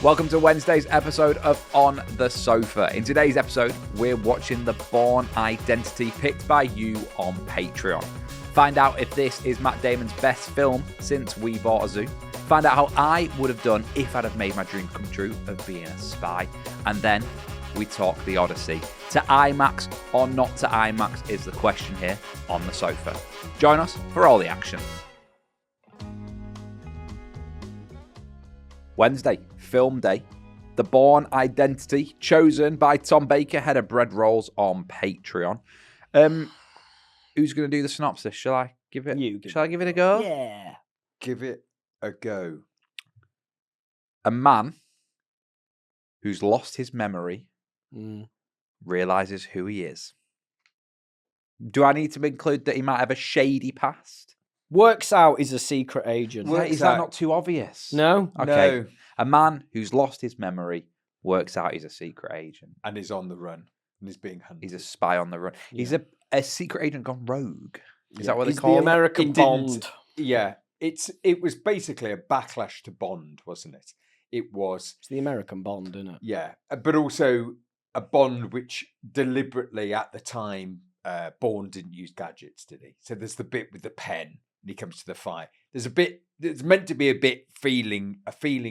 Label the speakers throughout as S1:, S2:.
S1: Welcome to Wednesday's episode of On the Sofa. In today's episode, we're watching the Bourne Identity picked by you on Patreon. Find out if this is Matt Damon's best film since We Bought a Zoo. Find out how I would have done if I'd have made my dream come true of being a spy. And then we talk the Odyssey. To IMAX or not to IMAX is the question here on the sofa. Join us for all the action. Wednesday, film day. The Bourne Identity, chosen by Tom Baker, head of bread rolls on Patreon. Who's going to do the synopsis? Shall I give it? Shall I give it a go?
S2: Yeah.
S3: Give it a go.
S1: A man who's lost his memory realizes who he is. Do I need to include that he might have a shady past?
S2: Works out he's a secret agent.
S1: Is that not too obvious?
S2: No?
S1: Okay.
S3: No.
S1: A man who's lost his memory works out he's a secret agent.
S3: And is on the run. And is being hunted.
S1: He's a spy on the run.
S2: Yeah.
S1: He's a secret agent gone rogue. Is
S3: Yeah.
S1: that what they
S2: He's
S1: call
S2: the
S1: it?
S2: American
S3: It didn't-
S2: Bond.
S3: Yeah. It was basically a backlash to Bond, wasn't it? It was,
S2: It's the American Bond, isn't it?
S3: yeah. But also a Bond which deliberately at the time, Bourne didn't use gadgets, did he? So there's the bit with the pen and he comes to the fight. There's a bit, there's meant to be a feeling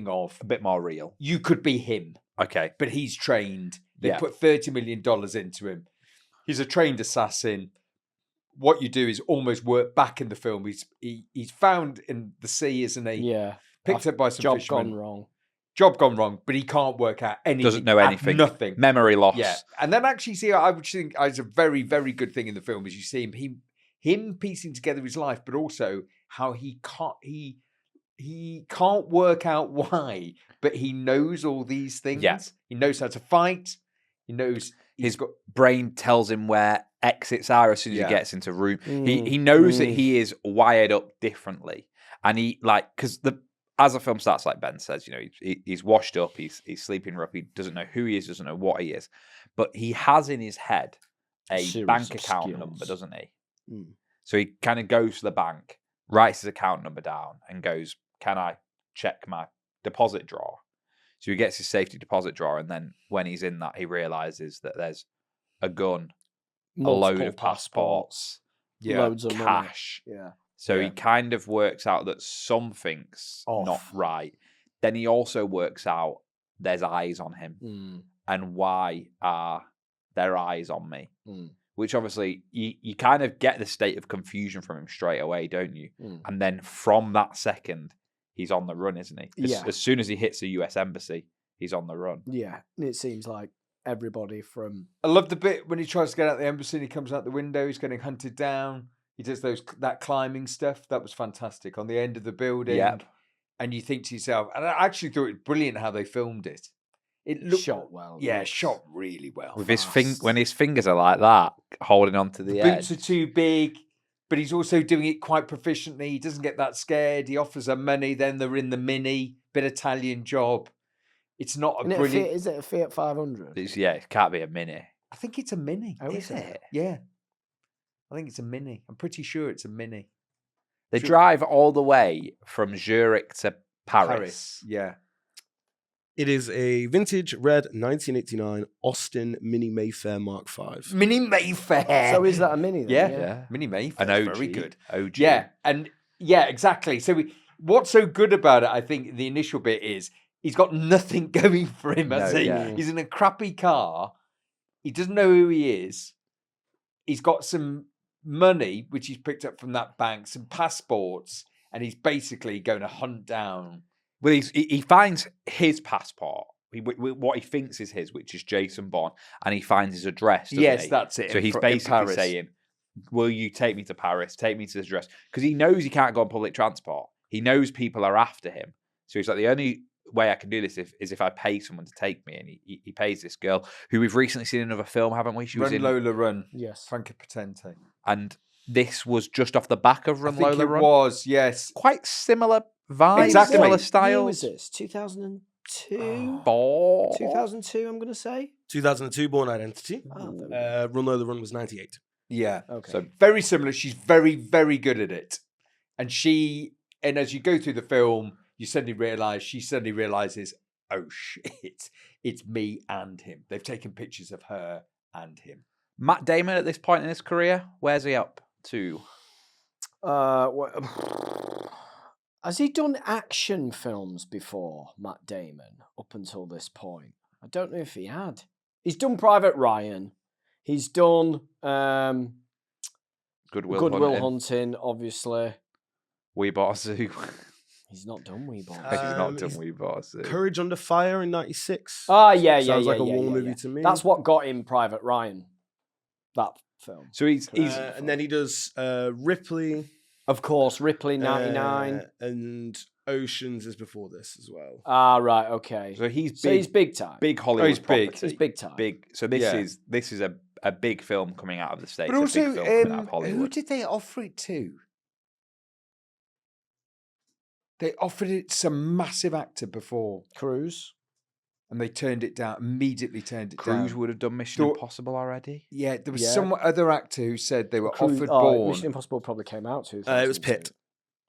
S3: of
S1: A bit more real.
S3: you could be him,
S1: Okay.
S3: but he's trained. They
S1: Yeah.
S3: put $30 million into him. He's a trained assassin. What you do is almost work back in the film. He's found in the sea, isn't he?
S2: Yeah.
S3: Picked up by some
S2: Job
S3: fishermen.
S2: gone wrong.
S3: Job gone wrong, but he can't work out anything.
S1: Doesn't know anything.
S3: Nothing.
S1: Memory loss.
S3: Yeah. And then actually see, I would think it's a very, very good thing in the film is you see him piecing together his life, but also how he can't work out why, but he knows all these things.
S1: Yeah.
S3: He knows how to fight. He knows
S1: His brain tells him where exits are as soon as
S3: Yeah.
S1: he gets into room.
S2: Mm.
S1: He knows that he is wired up differently. And he because as the film starts, like Ben says, he's washed up, he's sleeping rough, he doesn't know who he is, doesn't know what he is. But he has in his head a
S2: Series
S1: bank
S2: of
S1: account
S2: skills.
S1: number, doesn't he?
S2: Mm.
S1: So he kind of goes to the bank, writes his account number down, and goes, "Can I check my deposit drawer?" So he gets his safety deposit drawer, and then when he's in that, he realizes that there's a gun, a load
S2: Multiple
S1: of passports,
S2: Loads of money.
S1: cash.
S2: Yeah.
S1: So he
S3: Yeah.
S1: kind of works out that something's not
S2: Off.
S1: right. Then he also works out there's eyes on him,
S2: Mm.
S1: and why are there eyes on me?
S2: Mm.
S1: Which obviously you kind of get the state of confusion from him straight away, don't you?
S2: Mm.
S1: And then from that second, he's on the run, isn't he?
S2: Yeah.
S1: As soon as he hits the US embassy, he's on the run.
S2: Yeah. It seems like everybody from...
S3: I love the bit when he tries to get out the embassy and he comes out the window, he's getting hunted down. He does that climbing stuff. That was fantastic on the end of the building.
S1: Yep.
S3: And you think to yourself, and I actually thought it was brilliant how they filmed it. It looked
S2: Shot well.
S3: Yeah,
S2: looks-
S3: shot really well.
S1: With his
S3: fast.
S1: when his fingers are like that, holding on to
S3: The
S1: the
S3: boots
S1: edge.
S3: are too big, but he's also doing it quite proficiently. He doesn't get that scared. He offers her money. Then they're in the Mini, bit Italian job. It's not a
S2: Isn't it
S3: brilliant.
S2: Is it a Fiat 500?
S1: It can't be a Mini.
S3: I think it's a Mini.
S2: Oh, is it?
S3: Yeah, I think it's a Mini. I'm pretty sure it's a Mini.
S1: They
S3: Sure.
S1: drive all the way from Zurich to Paris.
S3: Yeah.
S4: It is a vintage red 1989 Austin Mini Mayfair Mark V.
S3: Mini Mayfair.
S2: So is that a Mini then?
S3: Yeah.
S1: Yeah.
S3: Mini Mayfair.
S1: An OG.
S3: Very good.
S1: OG.
S3: Yeah, and yeah, exactly. So what's so good about it, I think, the initial bit is he's got nothing going for him. Has
S1: No,
S3: he?
S1: yeah.
S3: He's in a crappy car. He doesn't know who he is. He's got some money which he's picked up from that bank, some passports, and he's basically going to hunt down.
S1: Well, he finds his passport, what he thinks is his, which is Jason Bourne, and he finds his address. Doesn't
S3: Yes,
S1: he?
S3: that's it.
S1: So
S3: in
S1: he's
S3: in
S1: basically
S3: Paris.
S1: saying, "Will you take me to Paris? Take me to this address?" Because he knows he can't go on public transport. He knows people are after him. So he's like, the only way I can do this is if I pay someone to take me. And he pays this girl who we've recently seen in another film, haven't we? She was
S3: Run
S1: in,
S3: Lola Run.
S2: Yes.
S3: Franca Potente.
S1: and this was just off the back of
S3: I
S1: Run
S3: think
S1: Lola
S3: it
S1: Run.
S3: was, yes.
S1: Quite similar vibes,
S3: Exactly.
S1: similar
S2: What year
S1: styles.
S2: was this? 2002?
S1: Four.
S2: 2002, I'm going to say.
S4: 2002 Bourne Identity.
S2: Oh, there we go.
S4: Run Low the Run was 98.
S3: Yeah.
S2: Okay.
S1: So
S3: Very similar. She's very, very good at it. And as you go through the film, she suddenly realizes oh shit, it's me and him. They've taken pictures of her and him.
S1: Matt Damon at this point in his career, where's he up to?
S2: Has he done action films before, Matt Damon, up until this point? I don't know if he had. He's done Private Ryan. He's done
S1: Goodwill
S2: Hunting, obviously.
S1: We Bought a Zoo.
S2: He's not done We Bought
S1: He's
S2: a Zoo.
S1: not done We Bought a Zoo.
S4: Courage Under Fire in '96.
S2: Ah, yeah.
S4: Sounds like a
S2: yeah,
S4: war
S2: yeah,
S4: movie
S2: yeah.
S4: to me.
S2: That's what got him Private Ryan, that film.
S1: So he's
S4: And then he does Ripley.
S2: Of course, Ripley, 99.
S4: And Oceans is before this as well.
S2: Ah, right, okay.
S1: so he's
S2: So
S1: big,
S2: he's big time.
S1: big Hollywood
S3: he's big.
S1: property.
S2: He's big time.
S1: Big. So this
S3: Yeah.
S1: is a big film coming out of the States.
S3: But
S1: a
S3: also,
S1: big film coming out of
S3: who
S1: Hollywood.
S3: did they offer it to? They offered it to some massive actor before,
S2: Cruise.
S3: and they turned it down. Immediately turned it down.
S1: Cruise would have done Mission
S3: Thought-
S1: Impossible already.
S3: Yeah, there was
S2: Yeah.
S3: some other actor who said they were
S2: Cruise,
S3: offered
S2: oh,
S3: Bourne.
S2: Mission Impossible probably came out too.
S4: It was Pitt.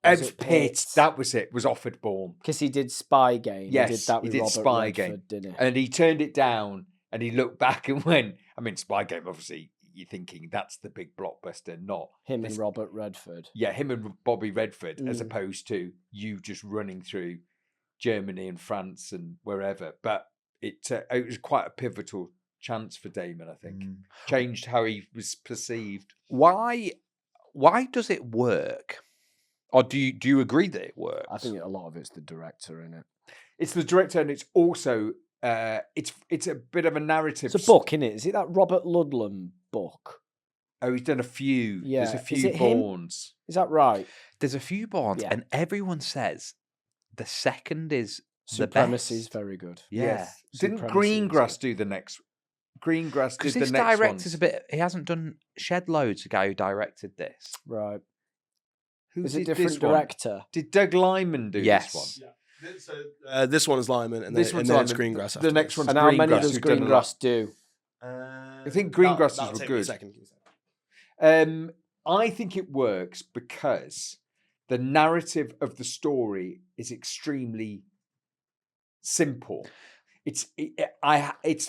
S3: It was Pitt. That was it. Was offered Bourne,
S2: Because he did Spy Game.
S3: Yes,
S2: he did that
S3: he
S2: with
S3: did
S2: Robert
S3: Spy
S2: Redford,
S3: Game.
S2: didn't he?
S3: and he turned it down. And he looked back and went, I mean, Spy Game. Obviously, you're thinking that's the big blockbuster, not
S2: Him
S3: this-
S2: and Robert Redford.
S3: Yeah, him and Bobby Redford, as
S2: Mm.
S3: opposed to you just running through Germany and France and wherever. But it was quite a pivotal chance for Damon, I think. Changed how he was perceived.
S1: Why does it work? Or do you agree that it works?
S2: I think a lot of it's the director in it.
S3: It's the director, and it's also it's a bit of a narrative.
S2: It's a book, isn't it? Is it that Robert Ludlum book?
S3: Oh, he's done a few. There's
S2: Yeah.
S3: a
S2: Is
S3: few
S2: it him?
S3: Bournes.
S2: Is that right?
S1: There's a few Bournes,
S2: Yeah.
S1: and everyone says the second is the
S2: Supremacy is
S1: best.
S2: very good.
S1: Yeah.
S3: Yes. Didn't
S2: Supremacy is
S3: Greengrass
S2: good.
S3: do the next? Greengrass
S1: Because
S3: did
S1: this
S3: the next
S1: director's
S3: ones.
S1: a bit. He hasn't done Shed Loads. The guy who directed this.
S2: Right.
S3: Who
S2: Is it
S3: did
S2: different
S3: this one?
S2: director?
S3: Did Doug Lyman do
S1: Yes.
S3: this one?
S4: This one is Lyman, and
S3: This
S4: then,
S3: one's
S4: and then it's
S3: Lyman.
S4: Greengrass.
S3: The next
S4: afterwards.
S3: one's
S2: And how many
S3: Greengrass,
S2: does
S3: who've done a lot.
S2: Greengrass do?
S3: I think Greengrasses
S4: that'll
S3: were
S4: take me a
S3: good.
S4: second.
S3: I think it works because the narrative of the story is extremely simple. It's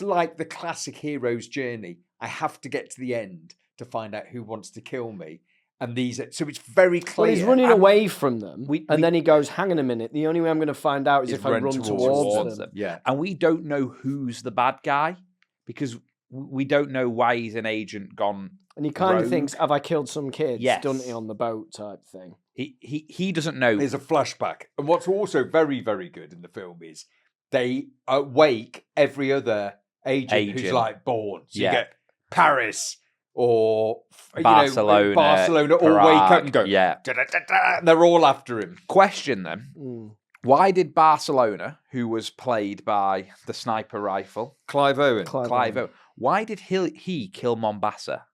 S3: like the classic hero's journey. I have to get to the end to find out who wants to kill me, and so it's very clear.
S2: Well, he's running
S3: And
S2: away from them,
S1: we-
S2: and then he goes, "Hang on a minute. The only way I'm going to find out is if I run towards them."
S3: Yeah,
S1: And we don't know who's the bad guy because we don't know why he's an agent gone.
S2: And he kind of
S1: rogue.
S2: thinks, "Have I killed some kids?"
S1: Yes.
S2: Doesn't he, on the boat type thing?
S1: He doesn't know.
S3: there's a flashback, and what's also very, very good in the film is they wake every other agent who's
S1: Agent.
S3: like Bourne. So
S1: Yeah.
S3: you get Paris or
S1: Barcelona,
S3: Barcelona, all wake up and go,
S1: Prague, yeah.
S3: "Da-da-da-da," and they're all after him.
S1: Question then:
S2: Mm.
S1: why did Barcelona, who was played by the sniper rifle
S3: Clive Owen.
S1: Clive Owen, why did he kill Mombasa?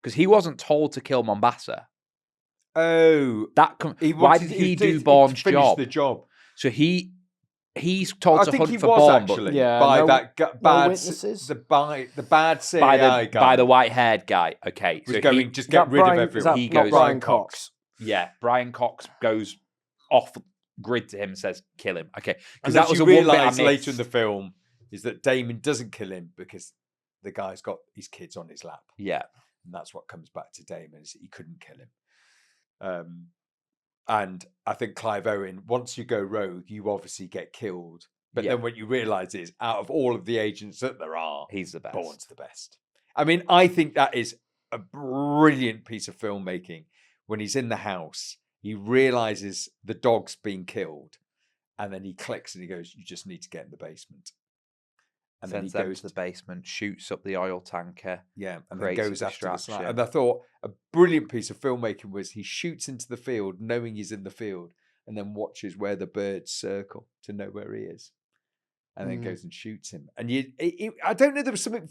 S1: Because he wasn't told to kill Mombasa.
S3: Oh,
S1: Why did he do Bourne's
S3: finish
S1: job?
S3: the job?
S1: So he's told
S3: I
S1: to
S3: think
S1: hunt
S3: he
S1: for
S3: was
S1: Bourne,
S3: actually
S2: Yeah,
S3: by
S2: no-
S3: that bad
S2: witnesses?
S3: the bad
S1: but
S3: CIA guy.
S1: by the white-haired guy. Okay,
S3: was
S1: so
S3: going just
S2: Is
S3: get
S2: that
S3: rid
S2: Brian-
S3: of
S2: is
S3: everyone.
S2: that
S1: He
S2: not
S1: goes-
S2: Brian Cox.
S1: yeah, Brian Cox goes off grid to him and says, "Kill him." Okay, because
S3: And
S1: that
S3: that
S1: was
S3: you
S1: a one bit I
S3: realise later
S1: missed.
S3: in the film is that Damon doesn't kill him because the guy's got his kids on his lap,
S1: Yeah,
S3: and that's what comes back to Damon is that he couldn't kill him. And I think Clive Owen, once you go rogue, you obviously get killed. But
S1: Yeah.
S3: then what you realise is, out of all of the agents that there are,
S1: he's the best.
S3: Bourne's the best. I mean, I think that is a brilliant piece of filmmaking. When he's in the house, he realizes the dog's been killed, and then he clicks and he goes, "You just need to get in the basement." And
S1: Sends
S3: then he
S1: them
S3: goes
S1: to the basement, shoots up the oil tanker.
S3: yeah, and then
S1: creates a
S3: goes after the sniper.
S1: distraction.
S3: And I thought a brilliant piece of filmmaking was he shoots into the field, knowing he's in the field, and then watches where the birds circle to know where he is, and then goes and shoots him. And I don't know, there was something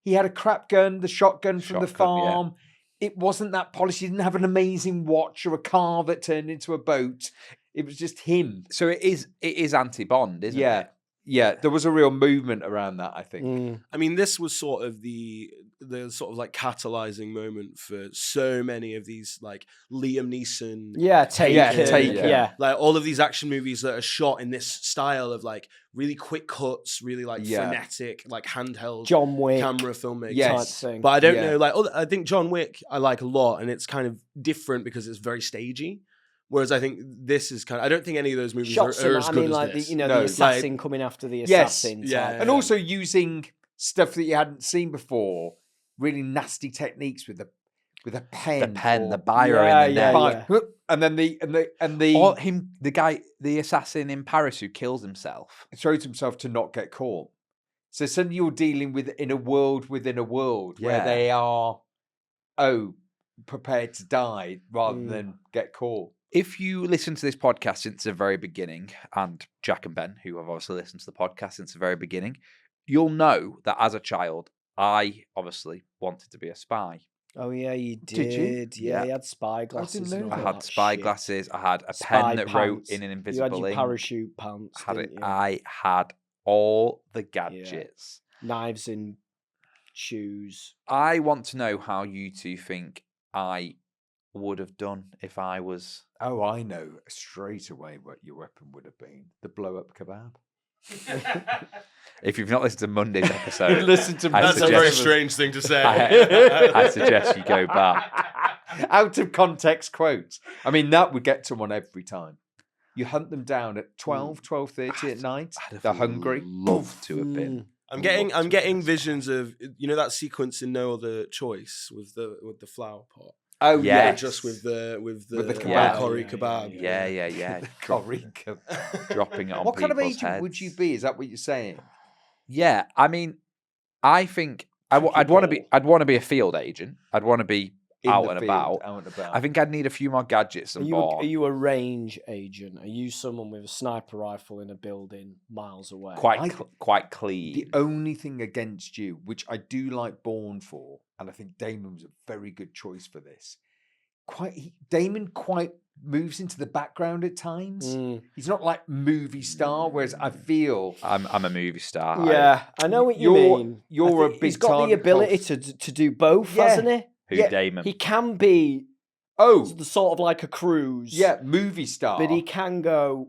S3: he had a crap gun, the shotgun from the
S1: Shotgun, yeah.
S3: farm. It wasn't that polished. He didn't have an amazing watch or a car that turned into a boat. It was just him.
S1: So it is anti-Bond, isn't
S3: Yeah.
S1: it?
S3: there was a real movement around that, I think.
S4: I mean, this was sort of the sort of like catalyzing moment for so many of these like Liam Neeson,
S2: Taken.
S4: like all of these action movies that are shot in this style of like really quick cuts, really like frenetic, like handheld
S2: John Wick
S4: camera filmmaking
S2: type thing.
S4: But I don't know, like I think John Wick I like a lot, and it's kind of different because it's very stagey. Whereas I think this is kind of, I don't think any of those movies are as good as this.
S2: The assassin coming after the assassin.
S3: And also using stuff that you hadn't seen before, really nasty techniques with the pen,
S1: the biro in the neck,
S3: and then
S1: the assassin in Paris who kills himself,
S3: throws himself to not get caught. So suddenly you're dealing with in a world within a world where they are prepared to die rather than get caught.
S1: If you listen to this podcast since the very beginning, and Jack and Ben, who have obviously listened to the podcast since the very beginning, you'll know that as a child, I obviously wanted to be a spy.
S2: Oh, yeah, you did.
S3: Did you?
S2: Yeah, he had spy glasses.
S1: I had spy glasses. I had a pen that wrote in an invisible ink.
S2: You had your parachute pants.
S1: I had all the gadgets.
S2: Knives in shoes.
S1: I want to know how you two think I would have done if I was...
S3: Oh, I know straight away what your weapon would have been. The blow-up kebab.
S1: If you've not listened to Monday's episode...
S4: That's a very strange thing to say.
S1: I suggest you go back.
S3: Out of context quotes. I mean, that would get someone every time. You hunt them down at 12:30 at night. They're hungry.
S1: Love to have been.
S4: I'm getting visions of, you know, that sequence in No Other Choice with the flower pot.
S3: Oh yeah,
S4: just with the
S3: kebab.
S4: Kebab.
S1: Yeah.
S3: Curry kebab.
S1: Dropping it on.
S3: What kind of agent
S1: heads.
S3: would you be? Is that what you're saying?
S1: Yeah, I mean, I think I'd want to be a field agent. I'd want to be out and about. I think I'd need a few more gadgets than Bourne.
S2: Are you a range agent? Are you someone with a sniper rifle in a building miles away?
S1: Quite clean.
S3: The only thing against you, which I do like Bourne for, and I think Damon was a very good choice for this. Damon quite moves into the background at times. He's not like movie star, whereas I feel
S1: I'm a movie star.
S2: Yeah, I know what you mean.
S3: You're a big.
S2: He's got the ability to do both, hasn't he?
S1: Damon?
S2: He can be the sort of like a cruise.
S3: Yeah, movie star.
S2: But he can go,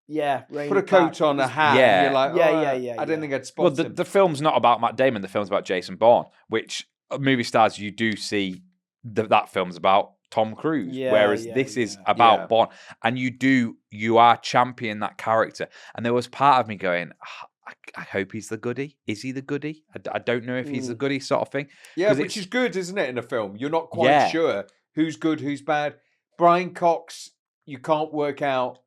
S3: put a coat on, a hat.
S1: Yeah.
S3: And you're like, I don't think I'd spot him.
S1: The film's not about Matt Damon. The film's about Jason Bourne, which movie stars you do see that film's about Tom Cruise. Whereas this is about Bourne. And you are championing that character. And there was part of me going, I hope he's the goodie. Is he the goodie? I don't know if he's the goodie sort of thing.
S3: Yeah, which is good, isn't it, in a film? You're not quite sure who's good, who's bad. Brian Cox, you can't work out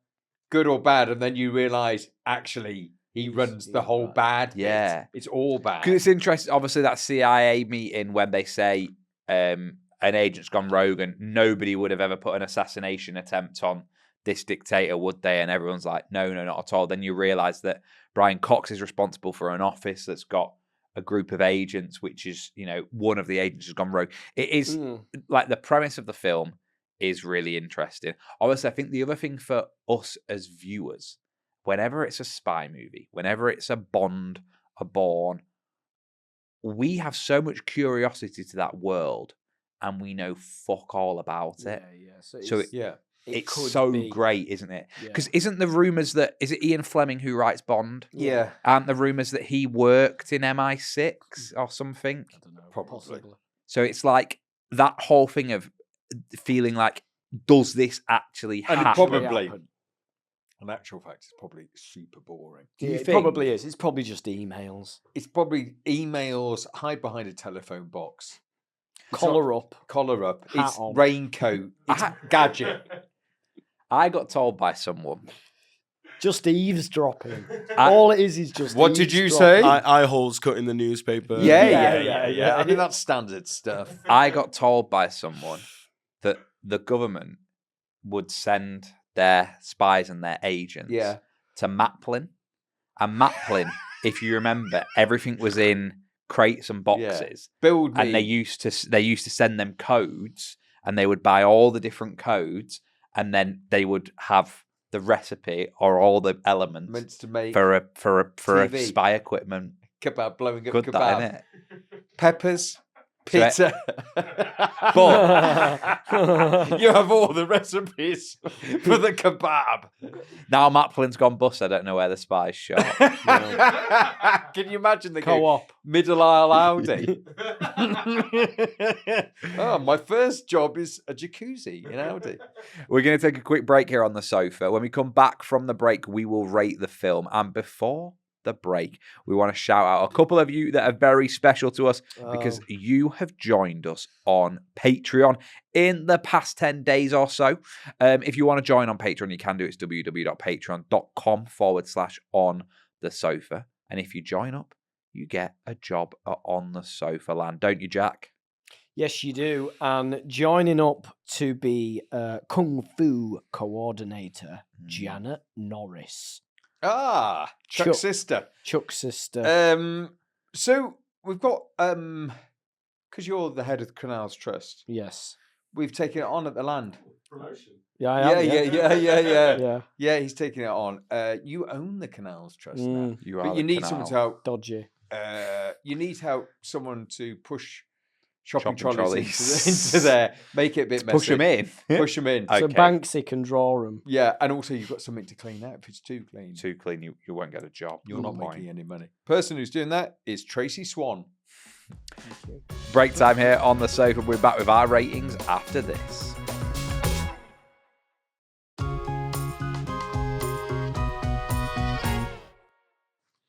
S3: good or bad, and then you realise, actually, he runs the whole bad bit.
S1: Yeah.
S3: It's all bad.
S1: Because it's interesting, obviously, that CIA meeting when they say an agent's gone rogue and nobody would have ever put an assassination attempt on this dictator, would they? And everyone's like, no, not at all. Then you realise that Brian Cox is responsible for an office that's got a group of agents, which is, one of the agents has gone rogue. It is like the premise of the film is really interesting. Obviously, I think the other thing for us as viewers, whenever it's a spy movie, whenever it's a Bond, a Bourne, we have so much curiosity to that world and we know fuck all about it. It's so great, isn't it? Because isn't the rumours is it Ian Fleming who writes Bond?
S3: Yeah.
S1: Aren't the rumours that he worked in MI6 or something?
S2: I don't know.
S3: Probably.
S1: So it's like that whole thing of feeling like, does this actually happen?
S3: And probably, in actual fact, it's probably super boring.
S2: Do you think? It probably is. It's probably just emails.
S3: It's probably emails, hide behind a telephone box.
S2: Collar up.
S3: It's raincoat. It's gadget.
S1: I got told by someone.
S2: Just eavesdropping. All it is just
S3: what did you say?
S4: Eye holes cut in the newspaper.
S3: Yeah. I mean, that's standard stuff.
S1: I got told by someone that the government would send their spies and their agents to Maplin. And Maplin, if you remember, everything was in crates and boxes. And they used to send them codes, and they would buy all the different codes, and then they would have the recipe or all the elements
S3: Meant to make
S1: for a
S3: TV.
S1: spy equipment.
S3: kebab, blowing up
S1: Good,
S3: kebab.
S1: that, innit?
S3: Peppers,
S1: So it-
S3: pizza. You have all the recipes for the kebab.
S1: Now Matt Flynn's gone bust. I don't know where the spy's shot.
S3: Can you imagine the
S2: Co-op.
S3: middle aisle Audi? Oh, my first job is a jacuzzi in Audi.
S1: We're going to take a quick break here on the sofa. When we come back from the break, we will rate the film. And before the break, we want to shout out a couple of you that are very special to us because you have joined us on Patreon in the past 10 days or so. If you want to join on Patreon, you can do it. It's www.patreon.com/on the sofa. And if you join up, you get a job at On the Sofa Land, don't you, Jack?
S2: Yes, you do. And joining up to be Kung Fu coordinator, Janet Norris.
S3: Ah, Chuck's sister.
S2: Chuck's sister.
S3: So we've got because you're the head of the Canals Trust.
S2: Yes.
S3: We've taken it on at the land.
S4: Promotion.
S2: Yeah, I am.
S3: Yeah. Yeah, he's taking it on. You own the Canals Trust now,
S1: You are
S3: but
S1: the
S3: you need
S1: canal.
S3: someone to help.
S2: Dodgy.
S3: You need help. Someone to push shopping
S1: Shopping
S3: trolleys into there, make it a bit messy.
S1: Push them in.
S3: Push them in.
S2: So
S1: Okay.
S2: Banksy can draw them.
S3: Yeah, and also you've got something to clean out. If it's too clean,
S1: Too clean, you won't get a job.
S3: you're not
S1: Good point.
S3: making any money. Person who's doing that is Tracy Swan.
S2: Thank you.
S1: Break time here on the sofa. We're back with our ratings after this.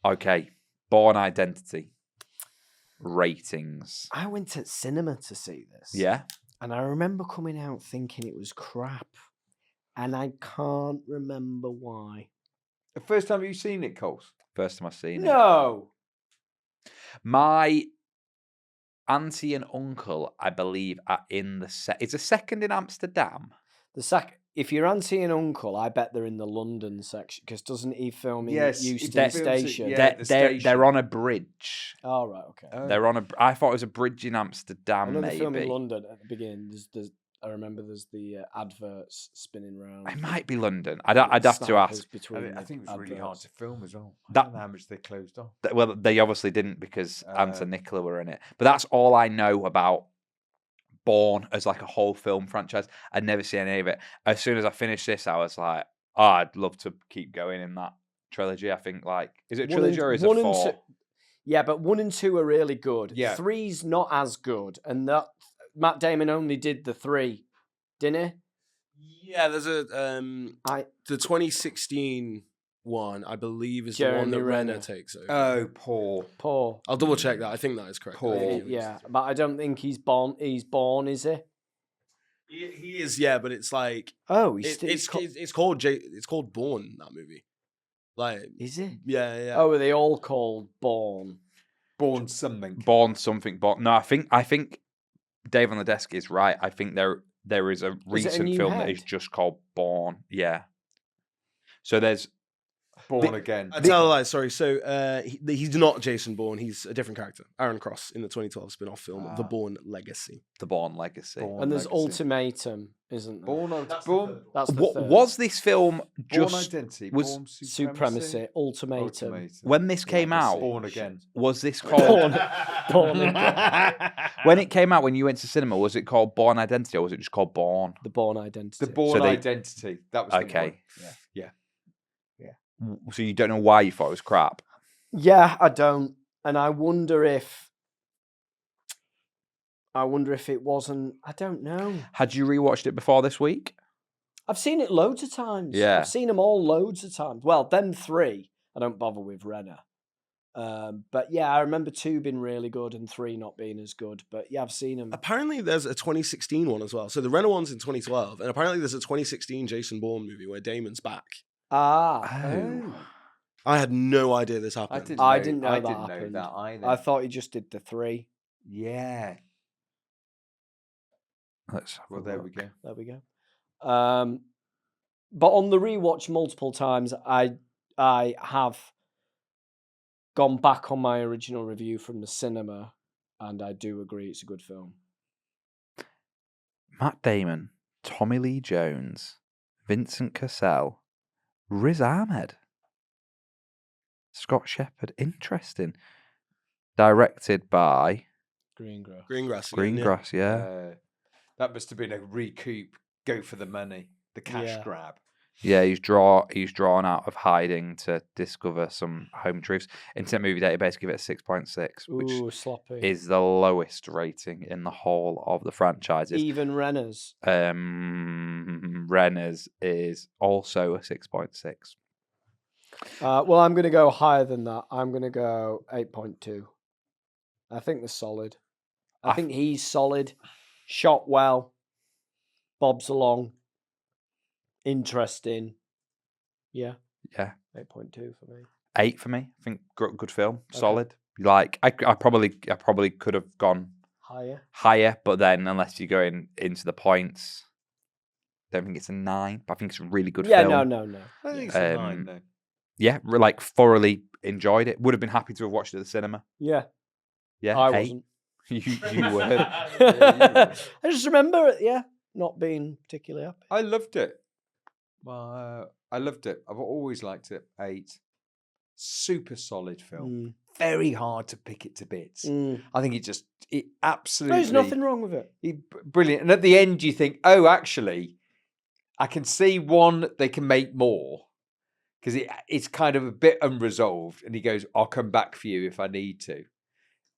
S1: Okay, Bourne Identity. Ratings.
S2: I went to cinema to see this.
S1: Yeah?
S2: And I remember coming out thinking it was crap. And I can't remember why.
S3: The first time you've seen it, Coles?
S1: First time I've seen it.
S2: No.
S1: My auntie and uncle, I believe, are in the set. Is a second in Amsterdam?
S2: If you're auntie and uncle, I bet they're in the London section because doesn't he film in
S3: Yes, he
S2: Euston
S3: films it,
S2: Station?
S3: yeah. the
S1: They're
S3: station.
S1: on a bridge.
S2: Oh right, okay.
S1: They're on a. I thought it was a bridge in
S2: I
S1: Amsterdam.
S2: know they film in
S1: Maybe
S2: London at the beginning. I remember there's the adverts spinning around.
S1: it might be London. I'd have to
S2: Snipers
S1: ask.
S2: between
S3: I think it was really hard
S2: adverts.
S3: to film as well. I
S1: That-
S3: don't know how much they closed off.
S1: Well, they obviously didn't because Ant and Nicola were in it. But that's all I know about Bourne as like a whole film franchise. I'd never seen any of it. As soon as I finished this, I was like, oh, I'd love to keep going in that trilogy. I think is it a trilogy or is it 4?
S2: Yeah, but 1 and 2 are really good.
S3: Yeah.
S2: 3's not as good, and that Matt Damon only did the 3, didn't
S4: Yeah, there's a
S2: he?
S4: the 2016 one, I believe, is the
S2: Jeremy
S4: one that Renner
S2: Renner.
S4: takes over.
S3: Oh, poor.
S2: Poor.
S4: I'll double check that. I think that is correct.
S3: Paul.
S4: I think he
S2: Yeah,
S4: was-
S2: but I don't think he's born. He's born, is he?
S4: he is. Yeah, but it's like
S2: Oh,
S4: it's called Bourne, that movie. Like,
S2: is he?
S4: yeah.
S2: Oh, are they all called Born?
S3: Born something.
S1: Bourne something. No, I think Dave on the desk is right. I think there is a recent
S2: New
S1: film that
S2: Head?
S1: is just called Bourne. Yeah. So there's
S3: Born again.
S4: I tell a lie. Sorry. So he's not Jason Bourne. He's a different character, Aaron Cross, in the 2012 spin-off film The Bourne Legacy.
S1: the Bourne Legacy.
S3: Bourne
S2: And there's
S3: Legacy.
S2: Ultimatum, isn't there?
S3: Born.
S2: That's the
S1: What
S2: third.
S1: was this film
S3: Born
S1: just
S3: Identity.
S1: was
S3: Born
S2: Supremacy, Ultimatum.
S3: Ultimatum.
S1: when this came
S2: Legacy.
S1: out?
S3: Born again.
S1: Was this called
S2: Born again.
S1: when it came out? When you went to cinema, was it called Bourne Identity or was it just called Bourne?
S2: The Born Identity.
S3: The Born
S1: So they-
S3: Identity. That was the
S1: Okay.
S3: one. Yeah.
S1: So you don't know why you thought it was crap?
S2: Yeah, I don't, and I wonder if it wasn't. I don't know.
S1: Had you rewatched it before this week?
S2: I've seen it loads of times.
S1: Yeah.
S2: I've seen them all loads of times. Well, them 3, I don't bother with Renner. But yeah, I remember 2 being really good and 3 not being as good. But yeah, I've seen them.
S4: Apparently, there's a 2016 one as well. So the Renner one's in 2012, and apparently there's a 2016 Jason Bourne movie where Damon's back.
S3: Oh.
S4: I had no idea this
S3: I
S4: happened.
S3: didn't.
S2: I
S3: know,
S2: didn't know
S3: I
S2: that
S3: didn't know
S2: happened.
S3: that either.
S2: I thought he just did the 3.
S3: Yeah.
S1: Let's have a
S3: Well, there we
S1: look.
S3: go.
S2: There we go. But on the rewatch multiple times, I have gone back on my original review from the cinema, and I do agree it's a good film.
S1: Matt Damon, Tommy Lee Jones, Vincent Cassell, Riz Ahmed. Scott Shepherd. Interesting. Directed by
S2: Greengrass.
S4: Greengrass. again, yeah.
S1: Greengrass, yeah.
S3: That must have been a recoup. Go for the money. The cash
S2: Yeah.
S3: grab.
S1: Yeah, he's drawn out of hiding to discover some home truths. Internet Movie Database give it a 6.6, which
S2: Ooh, sloppy.
S1: is the lowest rating in the whole of the franchises.
S2: Even Renners.
S1: Renner's is also a 6.6.
S2: Well, I'm going to go higher than that. I'm going to go 8.2. I think they're solid. I think he's solid. Shot well. Bobs along. Interesting. Yeah.
S1: Yeah.
S2: 8.2 for me.
S1: 8 for me. I think good film. Solid. Like I probably could have gone higher, but then unless you're going into the points, I don't think it's a 9. But I think it's a really good film.
S2: No.
S3: I think it's a 9, though.
S1: Yeah, like thoroughly enjoyed it. Would have been happy to have watched it at the cinema.
S2: Yeah.
S1: Yeah,
S2: I
S1: 8.
S2: wasn't.
S1: You were.
S2: I just remember it, not being particularly happy.
S3: I loved it. I loved it. I've always liked it. 8. Super solid film. Very hard to pick it to bits. I think it absolutely.
S2: There's nothing wrong with it.
S3: Brilliant. And at the end, you think, oh, actually, I can see one, they can make more. Because it's kind of a bit unresolved. And he goes, I'll come back for you if I need to.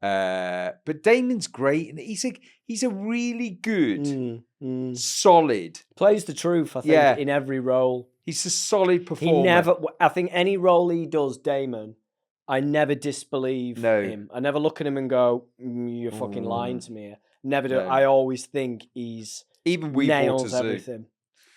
S3: But Damon's great. And he's a really good, solid.
S2: Plays the truth, I think, in every role.
S3: He's a solid performer.
S2: I think any role he does, Damon, I never disbelieve him. I never look at him and go, you're fucking lying to me here. Never do. I always think he's
S3: even we
S2: nails everything.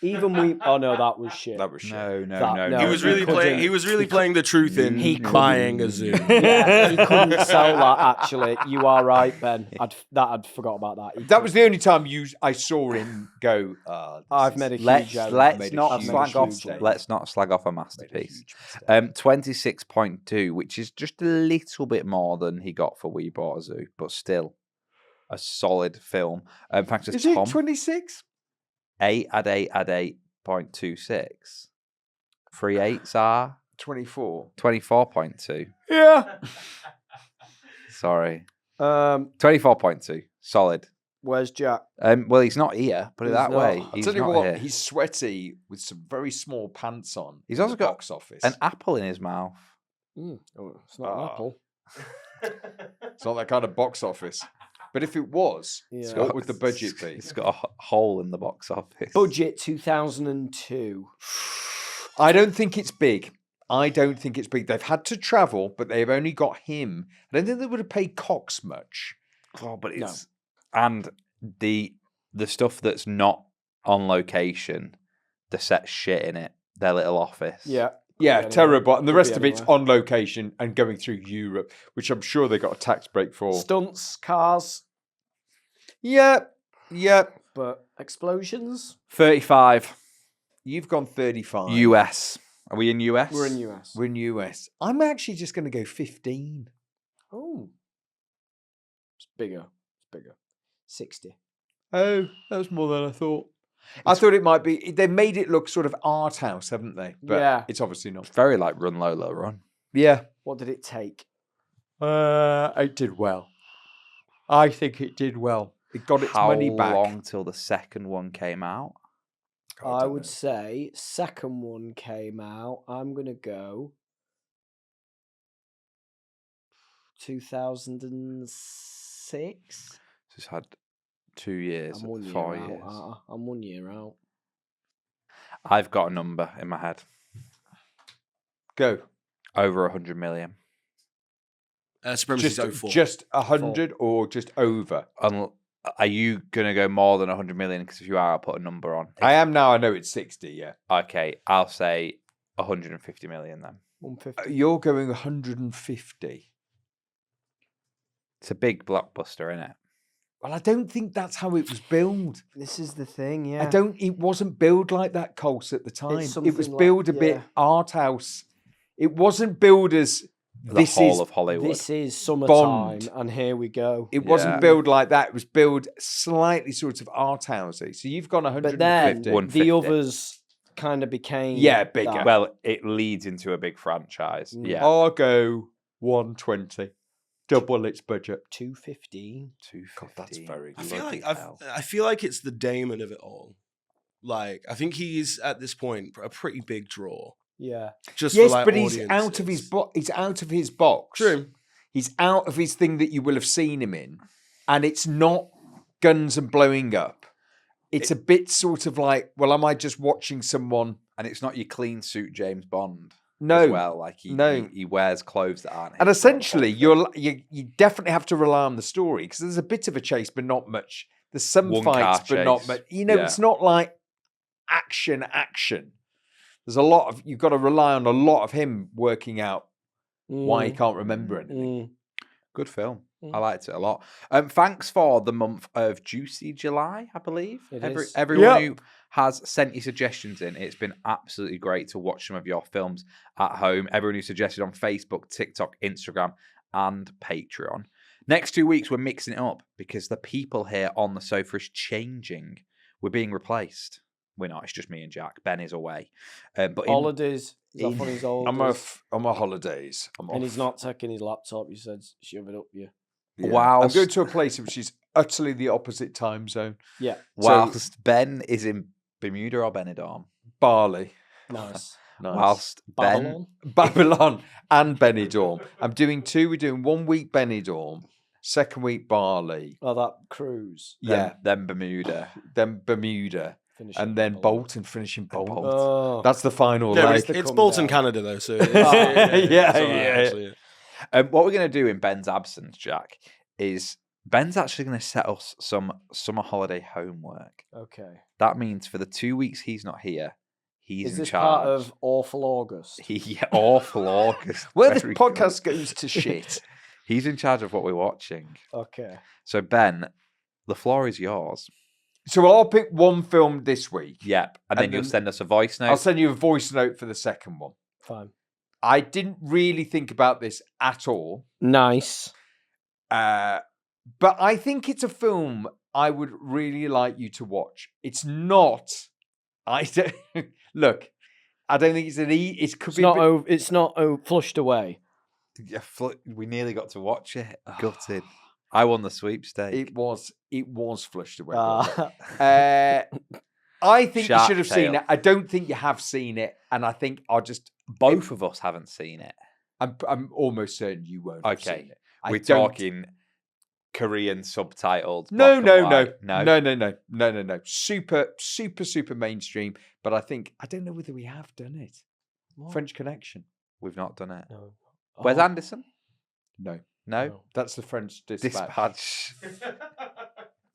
S2: Even we. Oh no, that was shit.
S3: That was shit.
S1: No.
S4: He was really playing. He was really playing the truth in buying a zoo.
S2: Yeah, he couldn't sell that. Actually, you are right, Ben. I'd forgot about that.
S3: That was the only time I saw him go.
S2: I've made a huge.
S1: Let's not slag off a masterpiece. 26.2, which is just a little bit more than he got for We Bought a Zoo, but still a solid film. Thanks to Tom.
S3: Is it 26?
S1: 8 add 8.26. 3 8s are
S3: 24.
S1: 24.2.
S2: Yeah.
S1: Sorry. 24.2. Solid.
S2: Where's Jack?
S1: Well, he's not here. Put it that way.
S3: I'll tell you what. He's sweaty with some very small pants on.
S1: He's also got
S3: box office.
S1: an apple in his mouth.
S2: Oh, it's not an apple.
S3: It's not that kind of box office. But if it was, what would the budget be?
S1: It's got a hole in the box office.
S2: Budget 2002.
S3: I don't think it's big. They've had to travel, but they've only got him. I don't think they would have paid Cox much.
S1: Oh, but it's and the stuff that's not on location, the set shit in it, their little office.
S3: Yeah, terrible. And the rest of it's on location and going through Europe, which I'm sure they got a tax break for.
S2: Stunts, cars.
S3: Yeah.
S2: But explosions?
S1: 35.
S3: You've gone 35.
S1: US. Are we in US?
S2: We're in US.
S3: I'm actually just going to go 15.
S2: Oh. It's bigger. 60.
S3: Oh, that was more than I thought. I thought it might be. They made it look sort of art house, haven't they? But it's obviously not.
S1: It's very like Run Lola Run.
S3: Yeah.
S2: What did it take?
S3: It did well. I think it did well. It got its money back.
S1: How long till the second one came out?
S2: I would say second one came out. I'm going to go 2006.
S1: It's had 2 years, 4 years.
S2: I'm 1 year out.
S1: I've got a number in my head.
S3: Go.
S1: Over 100 million.
S4: Supremacy's 04.
S3: Just 100 or just over?
S1: Are you going to go more than 100 million? Because if you are, I'll put a number on.
S3: I am now. I know it's 60, yeah.
S1: Okay, I'll say 150 million then.
S2: 150.
S3: You're going 150.
S1: It's a big blockbuster, isn't it?
S3: Well, I don't think that's how it was billed.
S2: This is the thing, yeah.
S3: It wasn't billed like that, Coles, at the time. It was billed a bit art house. It wasn't billed as
S1: the whole of Hollywood.
S2: This is summertime,
S3: Bond.
S2: and here we go.
S3: It wasn't billed like that. It was billed slightly sort of art housey. So you've gone 150.
S2: But then the others kind of became
S3: bigger.
S2: that.
S1: Well, it leads into a big franchise.
S2: Mm.
S1: Yeah.
S3: I'll go 120, double its budget.
S2: 215.
S3: God, that's very
S4: I
S3: good.
S4: feel like
S1: Bloody hell.
S4: I feel like it's the Damon of it all. Like I think he's at this point a pretty big draw.
S2: Yeah.
S4: Just
S3: Yes,
S4: for, like,
S3: but he's out of his
S4: audiences.
S3: he's out of his box.
S4: True.
S3: He's out of his thing that you will have seen him in, and it's not guns and blowing up. It's a bit sort of like, well, am I just watching someone?
S1: And it's not your clean suit James Bond.
S3: No,
S1: As well, like he wears clothes that aren't.
S3: and
S1: his.
S3: essentially, you definitely have to rely on the story because there's a bit of a chase, but not much. There's some
S1: One
S3: fights,
S1: car
S3: but not
S1: chase.
S3: much. You know,
S1: Yeah.
S3: it's not like action. There's a lot of you've got to rely on a lot of him working out why he can't remember anything.
S1: Good film. I
S2: Mm.
S1: liked it a lot. Thanks for the month of Juicy July, I believe.
S2: It is.
S1: Everyone
S3: Yep.
S1: who has sent your suggestions in, it's been absolutely great to watch some of your films at home. Everyone who suggested on Facebook, TikTok, Instagram, and Patreon. Next 2 weeks, we're mixing it up because the people here on the sofa is changing. We're being replaced. We're not. It's just me and Jack. Ben is away. But in-
S2: Holidays. He's off on his holidays.
S3: I'm on holidays. I'm off.
S2: And he's not taking his laptop. You said, shove it up you.
S3: Yeah.
S1: Whilst-
S3: I'm going to a place which is utterly the opposite time zone.
S2: Yeah.
S1: whilst Ben is in Bermuda or Benidorm.
S3: Bali,
S2: Nice.
S3: nice.
S1: Whilst Ben
S2: Babylon.
S3: Babylon and Benidorm. I'm doing two. We're doing 1 week Benidorm, second week Bali,
S2: Oh, that cruise.
S1: then Bermuda.
S3: then Bermuda,
S2: Finishing
S3: and then
S2: Babylon.
S3: Bolton, finishing Bolton.
S1: Bolton.
S2: Oh.
S3: That's the final
S4: Yeah,
S3: leg.
S4: but it's
S2: come
S4: Bolton,
S2: down.
S4: Canada, though. So
S3: Yeah,
S4: it's all right,
S3: yeah.
S4: actually,
S1: What we're going to do in Ben's absence, Jack, is Ben's actually going to set us some summer holiday homework.
S2: Okay.
S1: That means for the 2 weeks he's not here, he's
S2: Is
S1: in
S2: this
S1: charge.
S2: part of Awful August?
S1: Awful August.
S3: Where this
S1: Very
S3: podcast
S1: good.
S3: goes to shit.
S1: He's in charge of what we're watching.
S2: Okay.
S1: So Ben, the floor is yours.
S3: So I'll pick one film this week.
S1: Yep, and then you'll
S3: then
S1: send us a voice note.
S3: I'll send you a voice note for the second one.
S2: Fine.
S3: I didn't really think about this at all.
S2: Nice.
S3: But I think it's a film I would really like you to watch. It's not. I don't, look. I don't think it's an E. It could
S2: It's
S3: be.
S2: not. It's not flushed away.
S1: Yeah, we nearly got to watch it. Gutted. I won the sweepstake.
S3: It was. It was flushed away.
S2: Ah.
S3: I think you
S1: Shark
S3: should have seen
S1: Tale.
S3: it. I don't think you have seen it, and I think I'll just.
S1: Both of us haven't seen it.
S3: I'm almost certain you won't. Have
S1: Okay.
S3: seen it. I
S1: We're
S3: don't-
S1: talking Korean subtitled.
S3: No,
S1: black
S3: no,
S1: and
S3: no,
S1: white.
S3: no. Super mainstream. But I think I don't know whether we have done it.
S2: What?
S3: French Connection.
S1: We've not done it.
S2: No.
S1: Where's
S2: Oh,
S1: Anderson?
S3: No,
S1: No.
S2: no.
S3: that's the French Dispatch.
S1: Dispatch.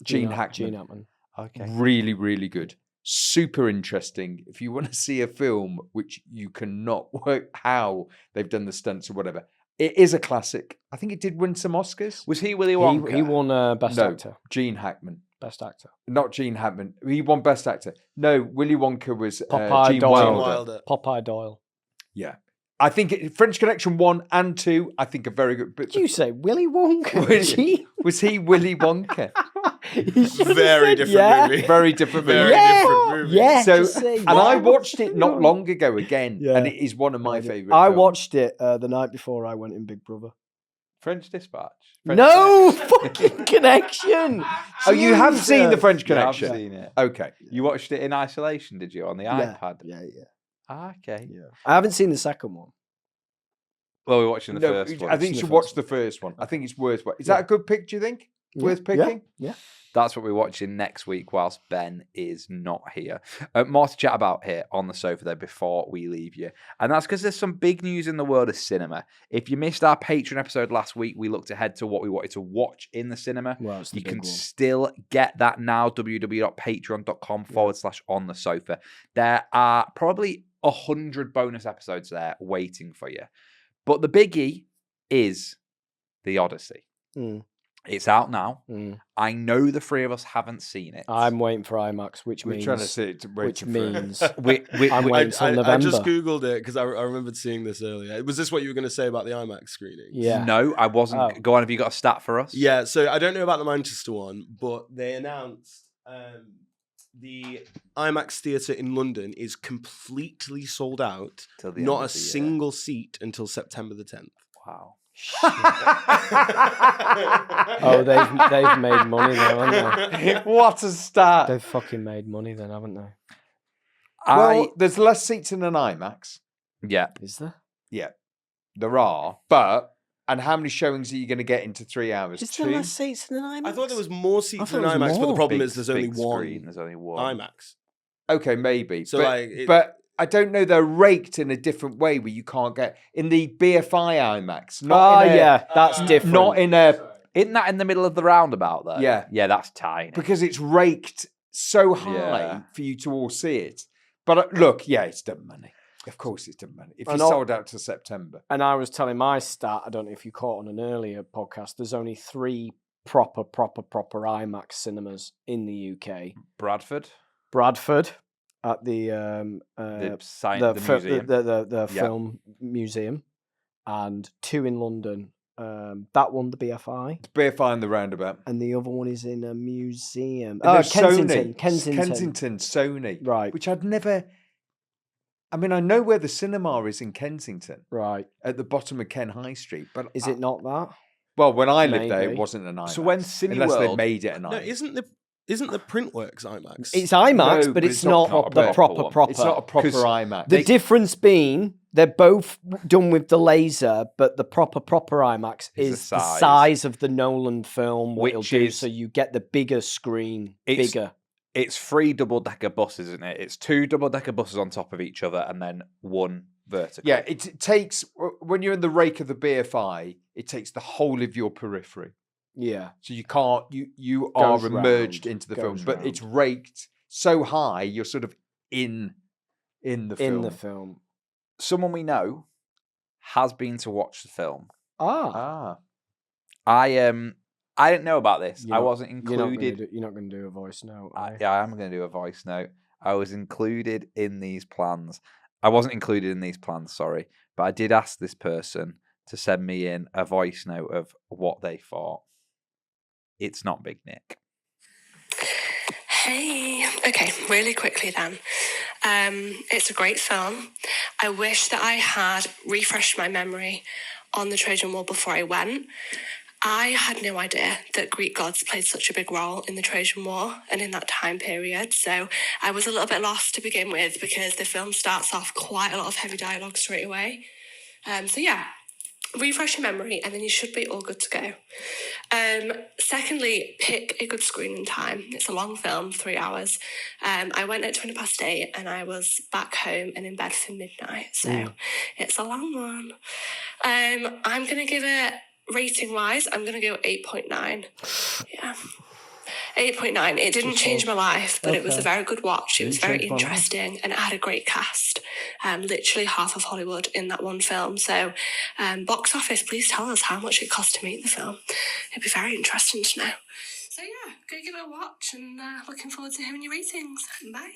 S3: Gene
S2: Gene
S3: Hackman.
S2: Hackman.
S1: Okay.
S3: Really, really good. Super interesting. If you want to see a film which you cannot work how they've done the stunts or whatever, it is a classic. I think it did win some Oscars.
S1: Was he Willy Wonka?
S2: He won Best
S3: No.
S2: Actor.
S3: Gene Hackman.
S2: Best Actor.
S3: Not Gene Hackman. He won Best Actor. No, Willy Wonka was
S2: Popeye
S3: Gene
S2: Doyle.
S3: Wilder.
S4: Wilder.
S2: Popeye Doyle.
S3: Yeah. I think French Connection 1 and 2, I think are very good. But
S2: Did you say Willy Wonka?
S3: Willy-
S2: Gee.
S3: was he Willy Wonka?
S2: You should have
S4: Very
S2: said
S4: different
S2: yeah.
S4: movie.
S3: Very different
S4: Very
S3: movie.
S2: Yeah.
S4: different movie.
S2: Yeah.
S3: So,
S2: just say
S3: and I
S2: yeah.
S3: watched it not long ago again,
S2: Yeah.
S3: and it is one of my favourite.
S2: I
S3: films.
S2: watched it the night before I went in Big Brother.
S1: French Dispatch.
S2: No fucking connection.
S3: Oh, you have seen the French
S1: Yeah, I've
S3: Connection?
S1: seen it.
S3: Okay.
S1: You watched it in isolation, did you, on the iPad?
S2: Yeah.
S1: Ah, okay.
S2: Yeah. I haven't seen the second one.
S1: Well, we're watching the
S3: No,
S1: first one.
S3: I think you
S2: The
S3: should
S2: first
S3: watch the first one. I think it's worth. Is that a good pick? Do you think? Worth picking?
S2: Yeah.
S1: That's what we're watching next week whilst Ben is not here. More to chat about here on the sofa though before we leave you. And that's because there's some big news in the world of cinema. If you missed our Patreon episode last week, we looked ahead to what we wanted to watch in the cinema.
S2: Well, it's the
S1: You
S2: big
S1: can
S2: one.
S1: still get that now, www.patreon.com/on the sofa. There are probably 100 bonus episodes there waiting for you. But the biggie is the Odyssey.
S2: Mm.
S1: It's out now.
S2: Mm.
S1: I know the three of us haven't seen it.
S2: I'm waiting for IMAX, which
S3: We're
S2: means
S3: trying to see it.
S2: which means
S1: we,
S2: I'm waiting till
S4: I
S2: November.
S4: just googled it because I remembered seeing this earlier. Was this what you were going to say about the IMAX screening?
S2: Yeah.
S1: No, I wasn't.
S2: Oh.
S1: Go on, have you got a stat for us?
S4: Yeah, so I don't know about the Manchester one, but they announced the IMAX theatre in London is completely sold out.
S1: Till the end
S4: Not a
S1: of the year.
S4: single seat until September the 10th.
S1: Wow.
S2: Oh, they've made money now, haven't they?
S3: What a start.
S2: They've fucking made money then, haven't they?
S3: Well, there's less seats in an IMAX.
S1: Yeah.
S2: Is there?
S3: Yeah, there are. But, and how many showings are you going to get into 3 hours?
S2: Is
S3: 2?
S2: there less seats than an IMAX?
S4: I thought there was more seats
S2: thought
S4: than
S2: there was
S4: IMAX, but the
S2: more.
S4: problem is there's only
S1: Big
S4: one
S1: screen, there's only one.
S4: IMAX.
S3: Okay, maybe.
S4: So, like,
S3: but I don't know. They're raked in a different way where you can't get in the BFI IMAX. Not in a,
S2: yeah, that's different.
S3: Not in a
S1: Isn't that in the middle of the roundabout there?
S3: Yeah.
S1: Yeah, that's tiny.
S3: because it's raked so high
S1: Yeah.
S3: for you to all see it. But look, yeah, it's done money. Of course, it's done money. If you
S2: I know-
S3: sold out to September,
S2: And I was telling my stat, I don't know if you caught on an earlier podcast, there's only 3 proper IMAX cinemas in the UK.
S1: Bradford,
S2: Bradford at the
S1: museum.
S2: the
S1: Yeah.
S2: film museum, and 2 in London. That one, the BFI,
S3: it's BFI in the roundabout.
S2: and the other one is in a museum.
S3: And
S2: Oh,
S3: there's
S2: Kensington,
S3: Sony.
S2: Kensington,
S3: Sony.
S2: Right,
S3: Which I'd never. I mean, I know where the cinema is in Kensington,
S2: right.
S3: at the bottom of Ken High Street. But
S2: Is it not that?
S3: Well, when I lived there, it
S2: Maybe.
S3: wasn't an IMAX.
S1: So when
S3: unless they
S1: Cineworld-
S3: made it an
S4: No,
S3: IMAX.
S4: isn't the Printworks IMAX?
S2: It's IMAX,
S3: No,
S2: but it's not
S1: proper
S2: the proper
S1: one.
S3: It's not a proper
S1: 'Cause
S3: IMAX.
S2: The difference being they're both done with the laser, but the proper IMAX
S1: Is the
S2: is the
S1: size.
S2: size of the Nolan film, what it'll
S1: Which
S2: do,
S1: is-
S2: so you get the bigger screen,
S1: It's-
S2: bigger.
S1: It's 3 double-decker buses, isn't it? It's 2 double-decker buses on top of each other and then 1 vertical.
S3: Yeah, it takes, when you're in the rake of the BFI, it takes the whole of your periphery.
S2: Yeah,
S3: So you can't, you are
S2: Goes
S3: emerged
S2: round,
S3: into the film,
S2: goes
S3: but it's raked so high, you're sort of in the film.
S2: in the film.
S1: Someone we know has been to watch the film.
S2: Ah,
S1: I didn't know about this.
S2: You're
S1: I
S2: not-
S1: wasn't included.
S2: You're not going to do a voice note. are you?
S1: Yeah, I am going to do a voice note. I was included in these plans. I wasn't included in these plans, sorry. But I did ask this person to send me in a voice note of what they thought. It's not Big Nick.
S5: Hey. Okay, really quickly then. It's a great film. I wish that I had refreshed my memory on the Trojan War before I went. I had no idea that Greek gods played such a big role in the Trojan War and in that time period. So I was a little bit lost to begin with because the film starts off quite a lot of heavy dialogue straight away. So yeah, refresh your memory and then you should be all good to go. Secondly, pick a good screening time. It's a long film, 3 hours. I went at 8:20 and I was back home and in bed for midnight. So it's a long one. I'm going to give it, rating-wise, I'm going to go 8.9. Yeah. 8.9. It didn't change my life, but it was a very good watch. It was very interesting and it had a great cast. Literally half of Hollywood in that one film. So, box office, please tell us how much it cost to make the film. It'd be very interesting to know. So yeah, go give it a watch and looking forward to hearing your ratings. Bye.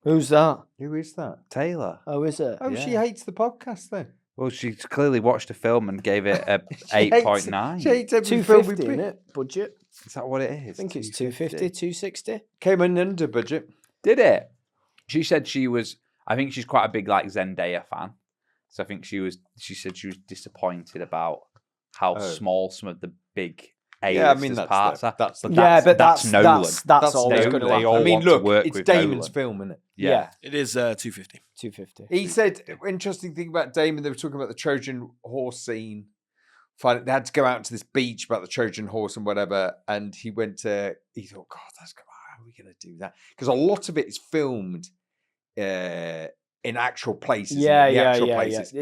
S2: Who's that?
S3: Who is that?
S1: Taylor.
S2: Oh, is it?
S3: Oh, she
S1: Yeah.
S3: hates the podcast then.
S1: Well, she clearly watched the film and gave it a
S3: She hates-
S1: 8.9.
S3: She hates every film we
S2: 250,
S3: pick.
S2: isn't it? Budget.
S1: Is that what it is?
S2: I think it's 250, 260.
S3: Came in under budget.
S1: Did it? She said I think she's quite a big like Zendaya fan. So I think she said she was disappointed about how small some of the big
S3: Yeah, I mean,
S1: A-listers
S3: that's
S1: parts
S3: the-
S1: are.
S3: that's the-
S1: But
S2: Yeah, but that's
S1: Nolan.
S2: that's always
S1: Nolan.
S2: going to
S1: They
S2: happen.
S1: all
S3: I mean,
S1: want to
S3: look,
S1: work
S3: it's
S1: with
S3: Damon's
S1: Nolan.
S3: film, isn't it?
S2: Yeah.
S4: It is 250.
S2: 250.
S3: He said, interesting thing about Damon, they were talking about the Trojan horse scene. They had to go out to this beach about the Trojan horse and whatever. And he thought, God, how are we going to do that? Because a lot of it is filmed in actual places.
S2: Yeah.
S3: places.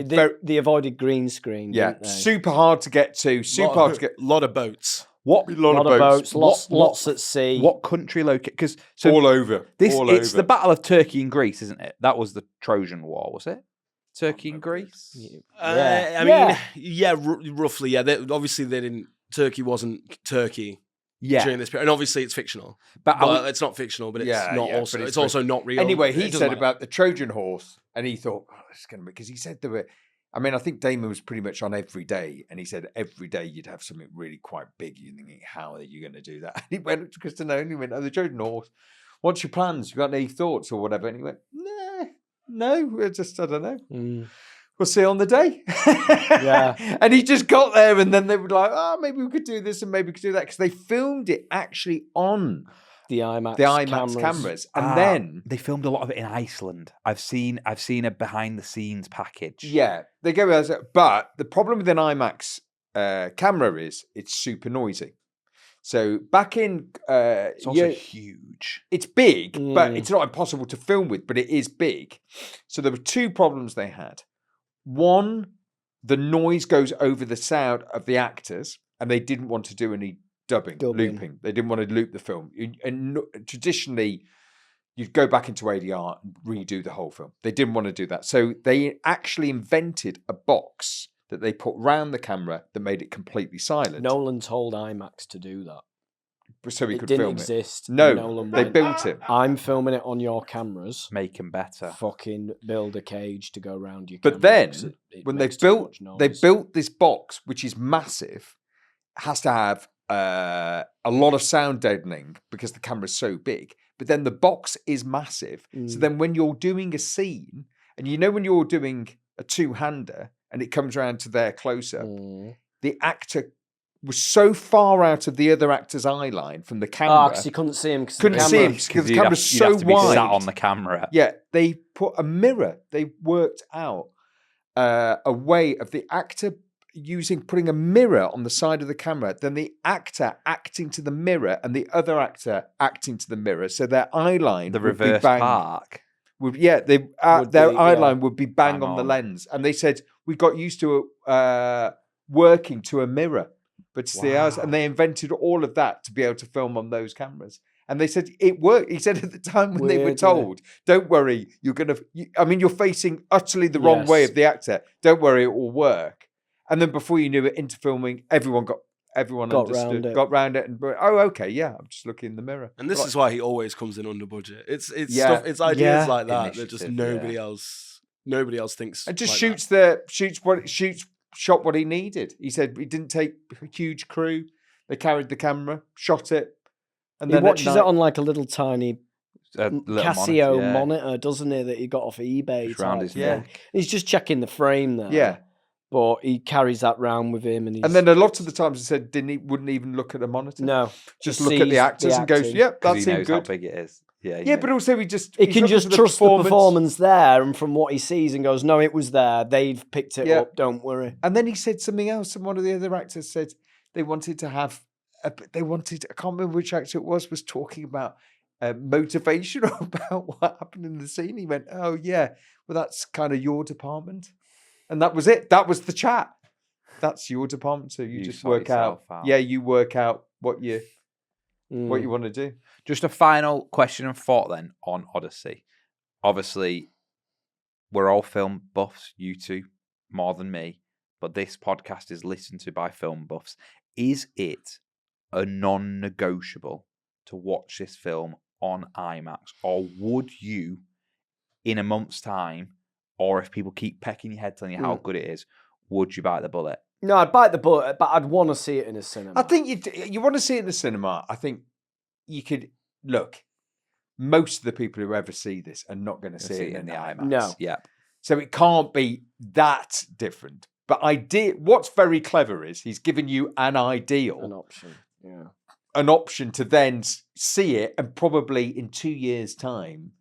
S2: They avoided green screen.
S3: Yeah,
S2: didn't they?
S3: super hard to get to. Super hard to get.
S4: lot of boats.
S1: What
S3: A
S2: A lot of boats, lots at sea.
S1: What country location? Because
S3: all over.
S1: It's the Battle of Turkey and Greece, isn't it? That was the Trojan War, was it? Turkey and Greece.
S2: Yeah.
S4: I mean, yeah, roughly. Yeah, obviously they didn't. Turkey wasn't Turkey
S1: Yeah,
S4: during this period, and obviously it's fictional.
S1: but
S4: Well, it's not fictional, but it's
S3: Yeah,
S4: not
S3: yeah,
S4: also.
S3: but
S4: It's,
S3: it's
S4: also not real.
S3: Anyway,
S4: It
S3: he
S4: doesn't
S3: said
S4: matter.
S3: about the Trojan horse, and he thought, oh, it's going to be, because he said there were, I mean, I think Damon was pretty much on every day, and he said every day you'd have something really quite big. You're thinking, how are you going to do that? And he went to Christina and he went, oh, the Trojan horse. what's your plans? You got any thoughts or whatever? And he went, no, we're just, I don't know. We'll see on the day.
S2: Yeah.
S3: And he just got there, and then they were like, oh, maybe we could do this and maybe we could do that. Because they filmed it actually on
S2: The IMAX
S3: cameras. And then
S1: they filmed a lot of it in Iceland. I've seen a behind the scenes package.
S3: yeah, they go. But the problem with an IMAX camera is it's super noisy. So back in,
S1: It's also huge.
S3: it's big, but it's not impossible to film with. But it is big. So there were two problems they had. One, the noise goes over the sound of the actors, and they didn't want to do any dubbing. Looping. They didn't want to loop the film. And traditionally, you'd go back into ADR and redo the whole film. They didn't want to do that. So they actually invented a box that they put round the camera that made it completely silent.
S2: Nolan told IMAX to do that.
S3: So he
S2: It
S3: could
S2: didn't
S3: film
S2: exist.
S3: it. No,
S2: Nolan
S3: they
S2: went,
S3: built it.
S2: I'm filming it on your cameras.
S1: Make them better.
S2: Fucking build a cage to go around your
S3: But
S2: camera
S3: then,
S2: 'cause it
S3: when they
S2: makes too much noise.
S3: built this box, which is massive, has to have a lot of sound deadening because the camera is so big. But then the box is massive. So then when you're doing a scene, and when you're doing a two-hander and it comes around to their close-up, the actor was so far out of the other actor's eye line from the camera.
S2: because you couldn't see him.
S3: Couldn't see him because the camera's so
S1: to be
S3: wide.
S1: sat on the camera.
S3: Yeah, they put a mirror. They worked out a way of the actor putting a mirror on the side of the camera, then the actor acting to the mirror and the other actor acting to the mirror, so their eye line
S1: The
S3: would be
S1: reverse
S3: bang.
S1: park.
S3: Their eye line would be bang on the
S1: on.
S3: lens, and they said we got used to working to a mirror, but to the eyes, and they invented all of that to be able to film on those cameras. And they said it worked. He said at the time when they were told, "Don't worry, you're facing utterly the wrong way of the actor. Don't worry, it will work." And then before you knew it, into filming, everyone understood, got round it, and okay, yeah, I'm just looking in the mirror.
S4: And this is why he always comes in under budget. It's stuff, it's ideas like that that just nobody else thinks.
S3: And just
S4: like
S3: shot what he needed. He said he didn't take a huge crew. They carried the camera, shot it, and then
S2: he watches it on like a little tiny
S1: Little
S2: Casio monitor, doesn't he? That he got off eBay.
S1: Just round his neck.
S2: He's just checking the frame there.
S3: Yeah.
S2: But he carries that round with him, and
S3: then a lot of the times he said wouldn't even look at a monitor.
S2: No,
S3: just look at the actors and goes, "Yep, that
S1: he
S3: seemed
S1: knows
S3: good."
S1: how big it is.
S3: Yeah, but also he
S2: can just trust the performance there, and from what he sees, and goes, "No, it was there. They've picked it up. Don't worry."
S3: And then he said something else, and one of the other actors said they wanted to have. I can't remember which actor it was talking about motivation about what happened in the scene. He went, "Oh yeah, well that's kind of your department," and that was it. That was the chat. That's your department, so you just work out. Yeah, you work out what you want to do.
S1: Just a final question and thought then on Odyssey. Obviously, we're all film buffs, you two, more than me, but this podcast is listened to by film buffs. Is it a non-negotiable to watch this film on IMAX, or would you, in a month's time, or if people keep pecking your head telling you how good it is, would you bite the bullet?
S2: No, I'd bite the bullet, but I'd want to see it in a cinema.
S3: I think you want to see it in the cinema. I think you could look. Most of the people who ever see this are not going to see it in the IMAX.
S2: No,
S1: yeah.
S3: So it can't be that different. But what's very clever is he's given you an
S2: option. Yeah,
S3: an option to then see it, and probably in 2 years' time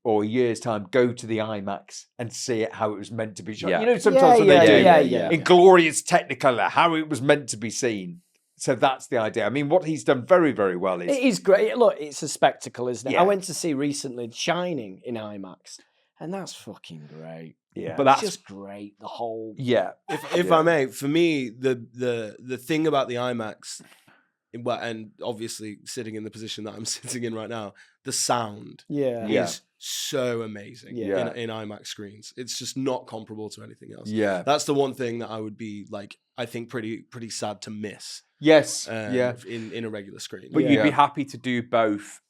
S3: or a year's time, go to the IMAX and see it how it was meant to be shot.
S1: Yeah.
S3: Sometimes when they do
S2: in
S3: glorious Technicolor, how it was meant to be seen. So that's the idea. I mean, what he's done very, very well is...
S2: It is great. Look, it's a spectacle, isn't it?
S3: Yeah.
S2: I went to see recently Shining in IMAX, and that's fucking great.
S3: Yeah.
S1: But that's
S2: just great. The whole...
S1: Yeah.
S4: If I may, for me, the thing about the IMAX, and obviously sitting in the position that I'm sitting in right now, the sound is so amazing in IMAX screens. It's just not comparable to anything else.
S3: Yeah.
S4: That's the one thing that I would be like, I think pretty sad to miss.
S3: Yes.
S4: In a regular screen.
S1: But you'd be happy to do both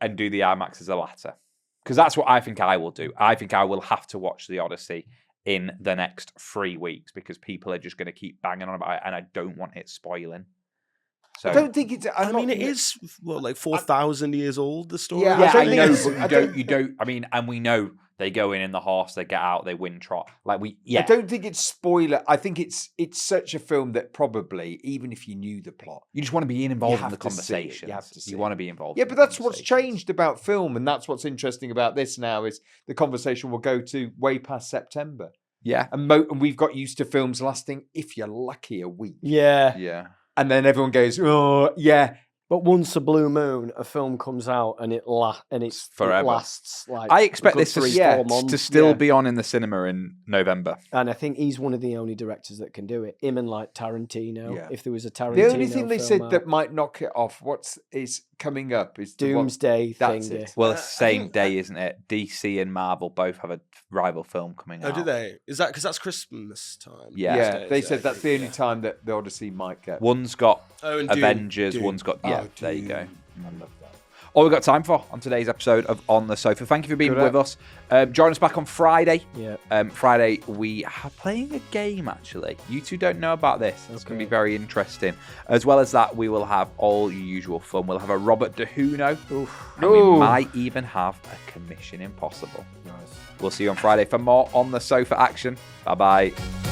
S1: and do the IMAX as a latter. Because that's what I think I will do. I think I will have to watch the Odyssey in the next 3 weeks because people are just going to keep banging on about it and I don't want it spoiling. So
S3: I don't think it's.
S4: I mean, it is like 4,000 years old. The story.
S3: Yeah,
S1: yeah,
S3: I
S1: I
S3: don't
S1: know,
S3: think
S1: but you don't. I mean, and we know they go in the horse, they get out, they win trot. Like
S3: I don't think it's spoiler. I think it's such a film that probably, even if you knew the plot,
S1: you just want to be involved in
S3: have
S1: the
S3: to see it.
S1: conversation.
S3: You have to see
S1: You
S3: it.
S1: want to be involved.
S3: Yeah,
S1: in
S3: but
S1: the
S3: that's what's
S1: conversations.
S3: changed about film, and that's what's interesting about this now is the conversation will go to way past September,
S1: Yeah,
S3: and we've got used to films lasting, if you're lucky, a week.
S2: Yeah.
S1: yeah.
S3: And then everyone goes, oh yeah.
S2: But once a blue moon, a film comes out and it
S1: Forever.
S2: lasts like
S1: I expect
S2: a good
S1: this to,
S2: 3-4 months.
S1: to still
S3: yeah.
S1: be on in the cinema in November.
S2: And I think he's one of the only directors that can do it. Him and like Tarantino.
S3: Yeah.
S2: If there was a Tarantino,
S3: The only thing they
S2: film
S3: said
S2: out.
S3: that might knock it off, is coming up is the one-
S2: Doomsday
S3: That's
S2: thing.
S3: it.
S1: Well,
S4: I
S1: it's the same
S4: think
S1: day, isn't it? DC and Marvel both have a rival film coming
S4: Oh,
S1: out.
S4: do they? Is that because that's Christmas time?
S1: Yeah.
S3: Yeah,
S4: These
S3: they
S4: days,
S3: said that's the only
S4: yeah.
S3: time that the Odyssey might get.
S1: One's got
S4: Oh, and Doom.
S1: Avengers,
S4: Doom.
S1: one's got
S3: Oh,
S1: there you go.
S3: I love that.
S1: All we've got time for on today's episode of On the Sofa. Thank you for being
S3: Good
S1: with us. Join us back on Friday.
S2: Yeah.
S1: Friday, we are playing a game, actually. You two don't know about this. It's going to be very interesting. As well as that, we will have all your usual fun. We'll have a Robert DeHuno. And we
S3: Ooh.
S1: might even have a Commission Impossible.
S3: Nice.
S1: We'll see you on Friday for more On the Sofa action. Bye-bye.